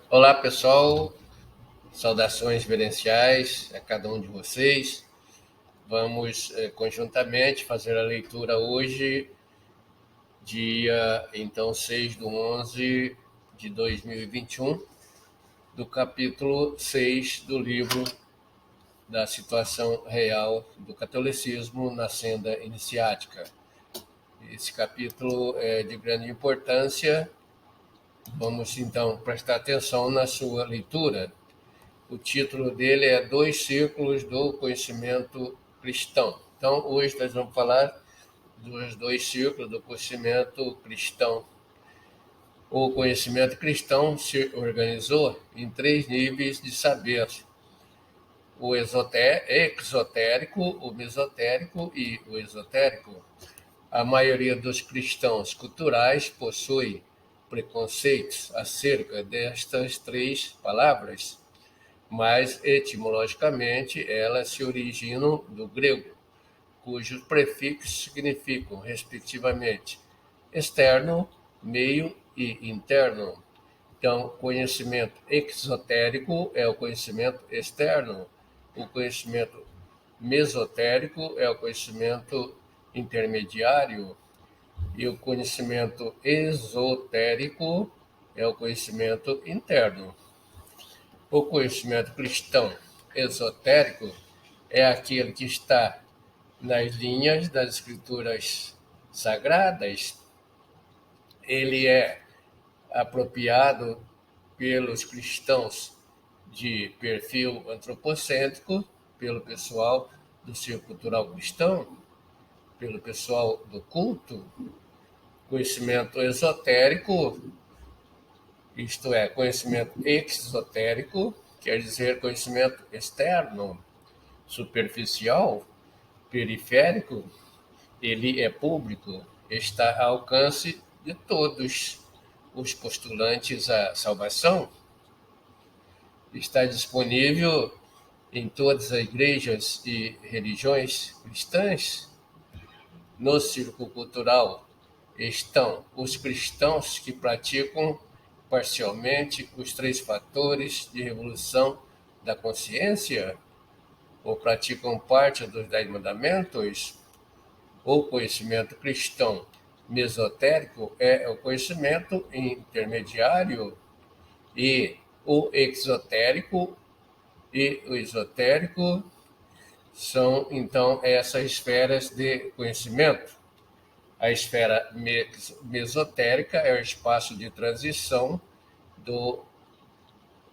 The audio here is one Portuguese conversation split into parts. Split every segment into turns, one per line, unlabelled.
Olá, pessoal. Saudações verenciais a cada um de vocês. Vamos conjuntamente fazer a leitura hoje, dia 6/11 de 2021, do capítulo 6 do livro da situação real do catolicismo na senda iniciática. Esse capítulo é de grande importância. Vamos então prestar atenção na sua leitura. O título dele é Dois Círculos do Conhecimento Cristão. Então, hoje nós vamos falar dos dois círculos do conhecimento cristão. O conhecimento cristão se organizou em três níveis de saber: o exotérico, o mesotérico e o esotérico. A maioria dos cristãos culturais possui preconceitos acerca destas três palavras, mas etimologicamente elas se originam do grego, cujos prefixos significam, respectivamente, externo, meio e interno. Então, conhecimento exotérico é o conhecimento externo, o conhecimento mesotérico é o conhecimento intermediário e o conhecimento esotérico é o conhecimento interno. O conhecimento cristão esotérico é aquele que está nas linhas das escrituras sagradas. Ele é apropriado pelos cristãos de perfil antropocêntrico, pelo pessoal do círculo cultural cristão, pelo pessoal do culto. Conhecimento esotérico, isto é, conhecimento exotérico, quer dizer conhecimento externo, superficial, periférico. Ele é público, está ao alcance de todos os postulantes à salvação, está disponível em todas as igrejas e religiões cristãs. No círculo cultural estão os cristãos que praticam parcialmente os três fatores de revolução da consciência, ou praticam parte dos 10 mandamentos. O conhecimento cristão mesotérico é o conhecimento intermediário, e o exotérico e o esotérico são, então, essas esferas de conhecimento. A esfera mesotérica é o espaço de transição do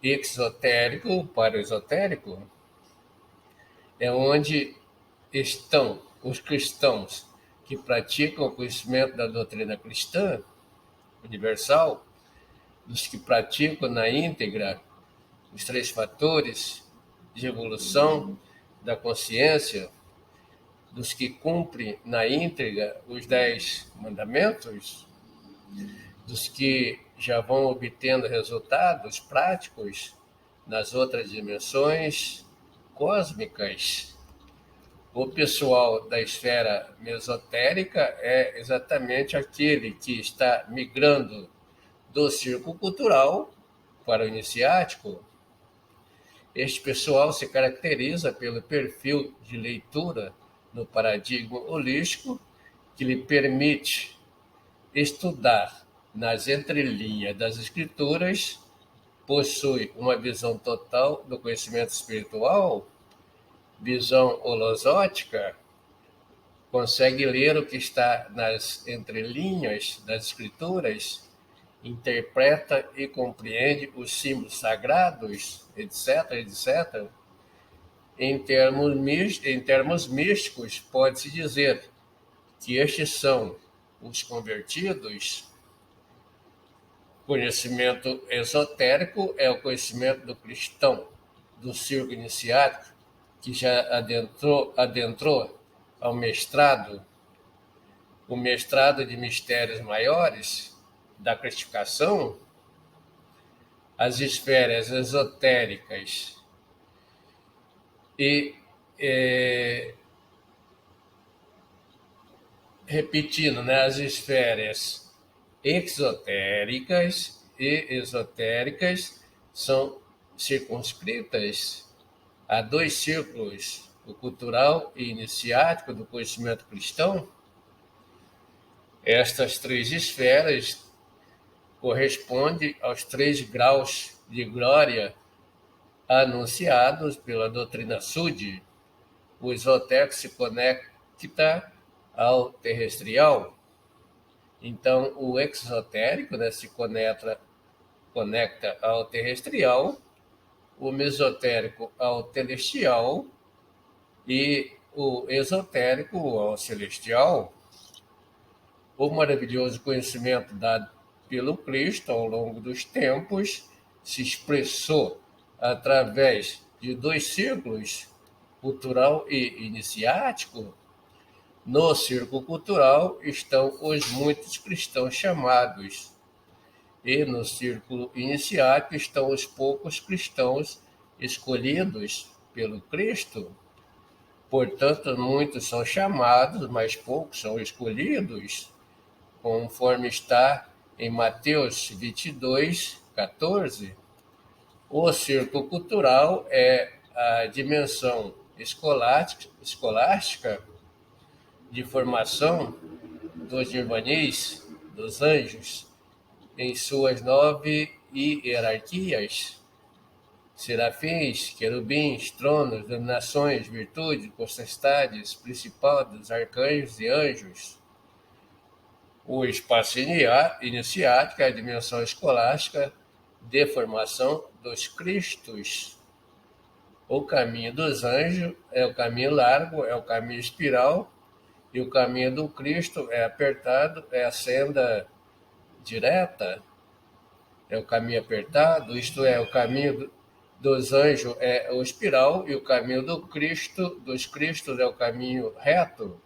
exotérico para o esotérico, é onde estão os cristãos que praticam o conhecimento da doutrina cristã universal, dos que praticam na íntegra os três fatores de evolução da consciência, dos que cumprem na íntegra os 10 mandamentos, dos que já vão obtendo resultados práticos nas outras dimensões cósmicas. O pessoal da esfera mesotérica é exatamente aquele que está migrando do círculo cultural para o iniciático. Este pessoal se caracteriza pelo perfil de leitura no paradigma holístico, que lhe permite estudar nas entrelinhas das escrituras, possui uma visão total do conhecimento espiritual, visão holosótica, consegue ler o que está nas entrelinhas das escrituras, interpreta e compreende os símbolos sagrados, etc., etc. Em termos místicos, pode-se dizer que estes são os convertidos. Conhecimento esotérico é o conhecimento do cristão, do círculo iniciático, que já adentrou ao mestrado, o mestrado de mistérios maiores, da cristificação. As esferas esotéricas e, repetindo, né, as esferas exotéricas e esotéricas são circunscritas a dois círculos, o cultural e iniciático do conhecimento cristão. Estas três esferas correspondem aos 3 graus de glória anunciados pela doutrina Sud. O esotérico se conecta ao terrestrial. Então, o exotérico, né, se conecta ao terrestrial, o mesotérico ao celestial e o esotérico ao celestial. O maravilhoso conhecimento dado pelo Cristo ao longo dos tempos se expressou através de 2 círculos, cultural e iniciático. No círculo cultural estão os muitos cristãos chamados, e no círculo iniciático estão os poucos cristãos escolhidos pelo Cristo. Portanto, muitos são chamados, mas poucos são escolhidos, conforme está em Mateus 22:14. O círculo cultural é a dimensão escolástica de formação dos irmanis, dos anjos, em suas 9 hierarquias: serafins, querubins, tronos, dominações, virtudes, potestades, principados, arcanjos e anjos. O espaço iniciático é a dimensão escolástica de formação dos Cristos. O caminho dos anjos é o caminho largo, é o caminho espiral, e o caminho do Cristo é apertado, é a senda direta, é o caminho apertado, isto é, o caminho dos anjos é o espiral, e o caminho dos Cristos é o caminho reto.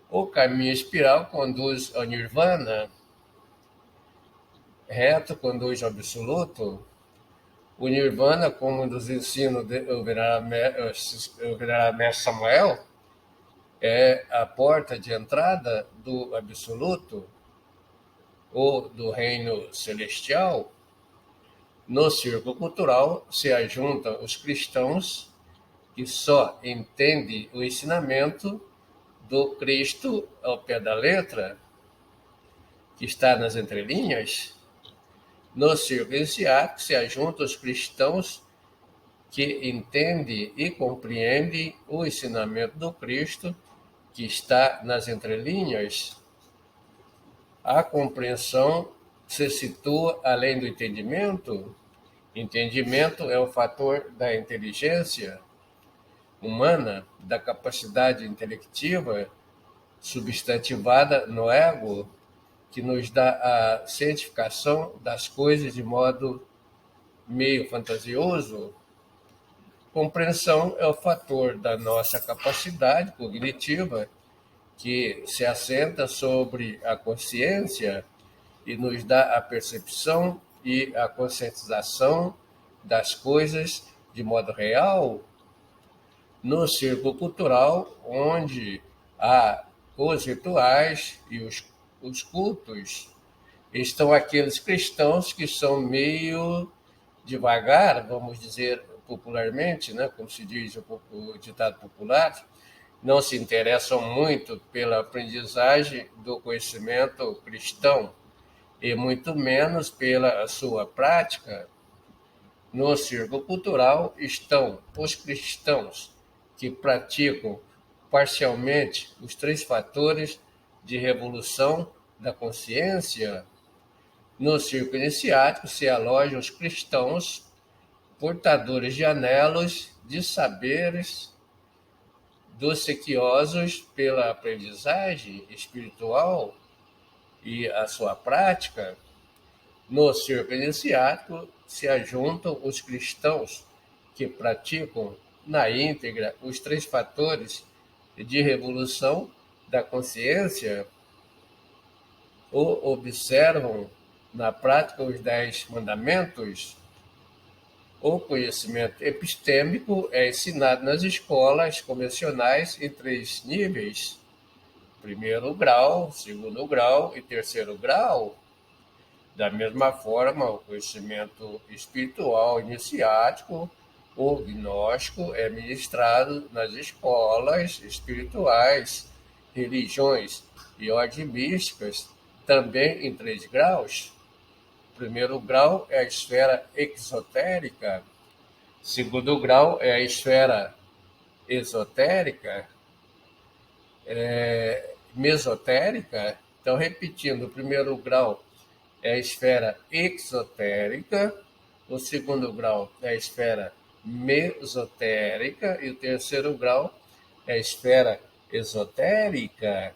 O caminho espiral conduz ao Nirvana, reto conduz ao absoluto. O Nirvana, como nos ensina o venerável mestre Samuel, é a porta de entrada do absoluto ou do reino celestial. No círculo cultural se ajuntam os cristãos que só entendem o ensinamento do Cristo ao pé da letra, que está nas entrelinhas. No círculo iniciático se ajuntam os cristãos que entendem e compreendem o ensinamento do Cristo, que está nas entrelinhas. A compreensão se situa além do entendimento. Entendimento é o fator da inteligência humana, da capacidade intelectiva substantivada no ego, que nos dá a cientificação das coisas de modo meio fantasioso. Compreensão é o fator da nossa capacidade cognitiva, que se assenta sobre a consciência e nos dá a percepção e a conscientização das coisas de modo real. No círculo cultural, onde há os rituais e os cultos, estão aqueles cristãos que são meio devagar, vamos dizer popularmente, né, como se diz o ditado popular, não se interessam muito pela aprendizagem do conhecimento cristão e muito menos pela sua prática. No círculo cultural estão os cristãos que praticam parcialmente os 3 fatores de revolução da consciência. No círculo iniciático se alojam os cristãos portadores de anelos de saberes sequiosos pela aprendizagem espiritual e a sua prática. No círculo iniciático se ajuntam os cristãos que praticam na íntegra os 3 fatores de revolução da consciência, ou observam na prática os 10 mandamentos. O conhecimento epistêmico é ensinado nas escolas convencionais em 3 níveis: 1º grau, 2º grau e 3º grau. Da mesma forma, o conhecimento espiritual iniciático ou gnóstico é ministrado nas escolas espirituais, religiões e ordens místicas, também em 3 graus. O primeiro grau é a esfera exotérica, o segundo grau é a esfera esotérica, mesotérica. Então, repetindo, o primeiro grau é a esfera exotérica, o segundo grau é a esfera mesotérica e o terceiro grau é a esfera esotérica.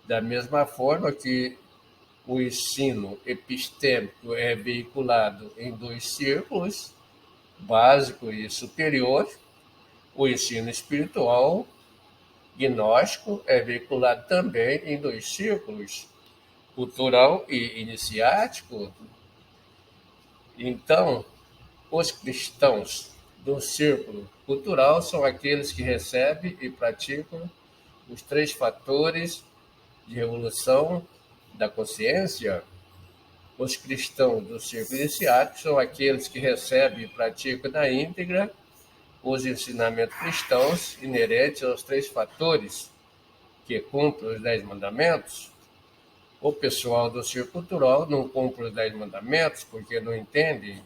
Da mesma forma que o ensino epistêmico é veiculado em 2 círculos, básico e superior, o ensino espiritual gnóstico é veiculado também em 2 círculos, cultural e iniciático. Então, os cristãos do círculo cultural são aqueles que recebem e praticam os 3 fatores de revolução da consciência. Os cristãos do círculo iniciático são aqueles que recebem e praticam na íntegra os ensinamentos cristãos inerentes aos 3 fatores que cumprem os 10 mandamentos. O pessoal do círculo cultural não cumpre os 10 mandamentos porque não entendem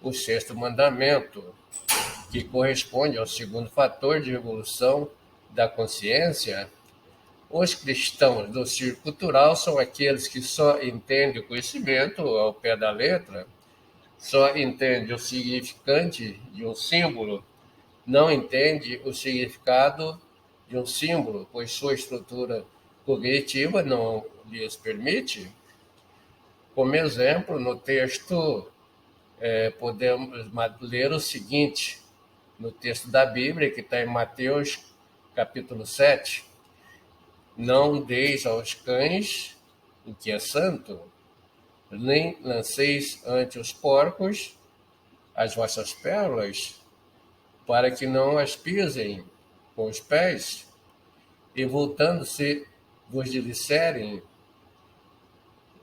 o 6º mandamento, que corresponde ao 2º fator de evolução da consciência. Os cristãos do círculo cultural são aqueles que só entendem o conhecimento ao pé da letra, só entendem o significante de um símbolo, não entendem o significado de um símbolo, pois sua estrutura cognitiva não lhes permite. Como exemplo, no texto, podemos ler o seguinte, no texto da Bíblia, que está em Mateus, capítulo 7. Não deis aos cães o que é santo, nem lanceis ante os porcos as vossas pérolas, para que não as pisem com os pés, e voltando-se vos disserem.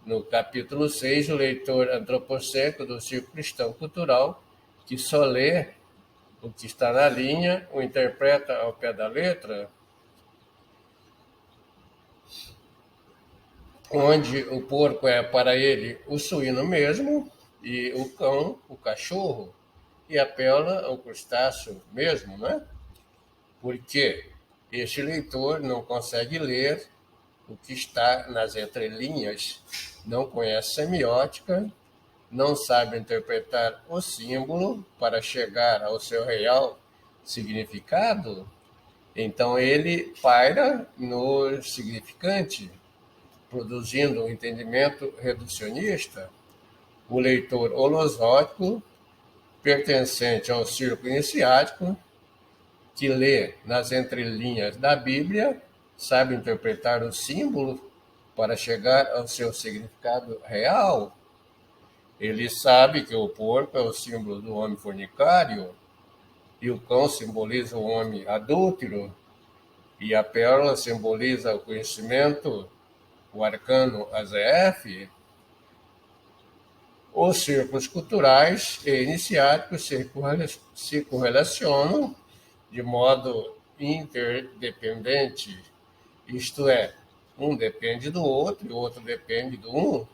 No capítulo 6, o leitor antropocêntrico do círculo cristão cultural, que só lê o que está na linha, o interpreta ao pé da letra, onde o porco é para ele o suíno mesmo, e o cão, o cachorro, e a pérola, o crustáceo mesmo, né? Porque este leitor não consegue ler o que está nas entrelinhas, não conhece semiótica, não sabe interpretar o símbolo para chegar ao seu real significado, então ele paira no significante, produzindo um entendimento reducionista. O leitor holosótico, pertencente ao círculo iniciático, que lê nas entrelinhas da Bíblia, sabe interpretar o símbolo para chegar ao seu significado real. Ele sabe que o porco é o símbolo do homem fornicário, e o cão simboliza o homem adúltero, e a pérola simboliza o conhecimento, o arcano AZF. Os círculos culturais e iniciáticos se correlacionam de modo interdependente, isto é, um depende do outro e o outro depende do um.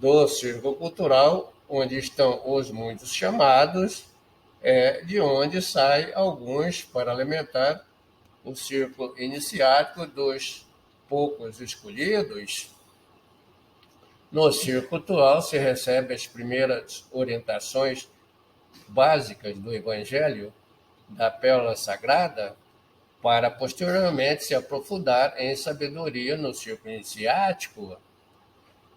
Do círculo cultural, onde estão os muitos chamados, é de onde saem alguns para alimentar o círculo iniciático dos poucos escolhidos. No círculo cultural se recebe as primeiras orientações básicas do Evangelho, da pérola sagrada, para posteriormente se aprofundar em sabedoria no círculo iniciático.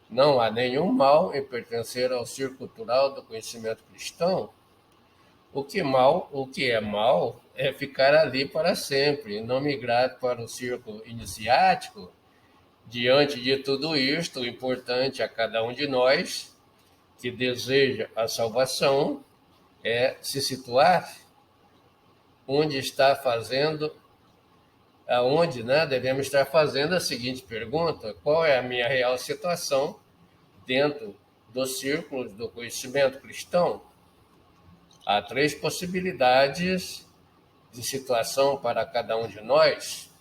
Não há nenhum mal em pertencer ao círculo cultural do conhecimento cristão. O que é mal é ficar ali para sempre e não migrar para o círculo iniciático. Diante de tudo isto, o importante a cada um de nós que deseja a salvação é se situar aonde, né, devemos estar fazendo a seguinte pergunta: qual é a minha real situação dentro dos círculos do conhecimento cristão, há 3 possibilidades de situação para cada um de nós: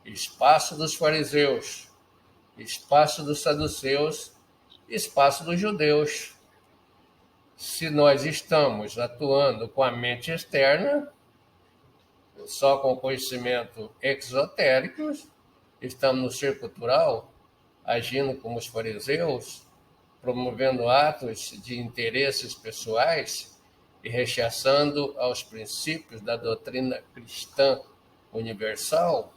espaço dos fariseus, espaço dos saduceus, espaço dos judeus. Se nós estamos atuando com a mente externa, só com conhecimento exotérico, estamos no círculo cultural, agindo como os fariseus, promovendo atos de interesses pessoais e rechaçando aos princípios da doutrina cristã universal.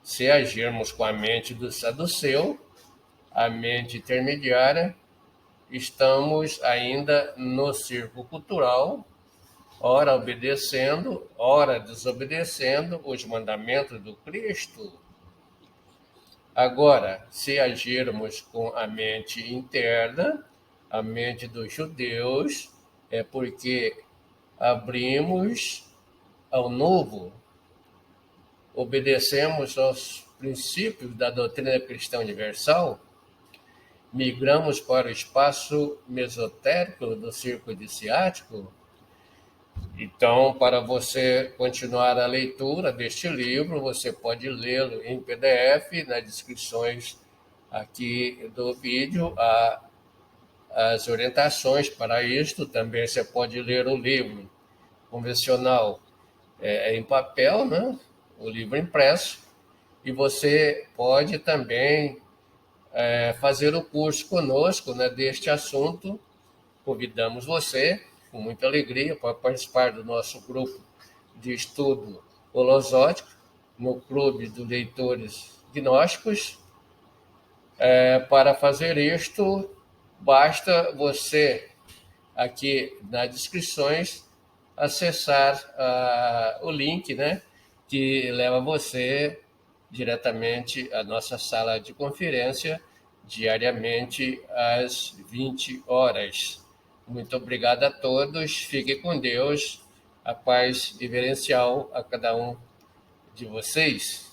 Se agirmos com a mente do saduceu, a mente intermediária, estamos ainda no círculo cultural, ora obedecendo, ora desobedecendo os mandamentos do Cristo. Agora, se agirmos com a mente interna, a mente dos judeus, é porque abrimos ao novo, obedecemos aos princípios da doutrina cristã universal, migramos para o espaço mesotérico do círculo iniciático. Então, para você continuar a leitura deste livro, você pode lê-lo em PDF, nas descrições aqui do vídeo, há as orientações para isto. Também você pode ler o livro convencional em papel, né? O livro impresso, e você pode também fazer o curso conosco, né, deste assunto. Convidamos você, com muita alegria, para participar do nosso grupo de estudo holosótico, no Clube dos Leitores Gnósticos. Para fazer isto, basta você, aqui nas descrições, acessar o link, né, que leva você diretamente à nossa sala de conferência, diariamente às 20 horas. Muito obrigado a todos, fiquem com Deus, a paz reverencial a cada um de vocês.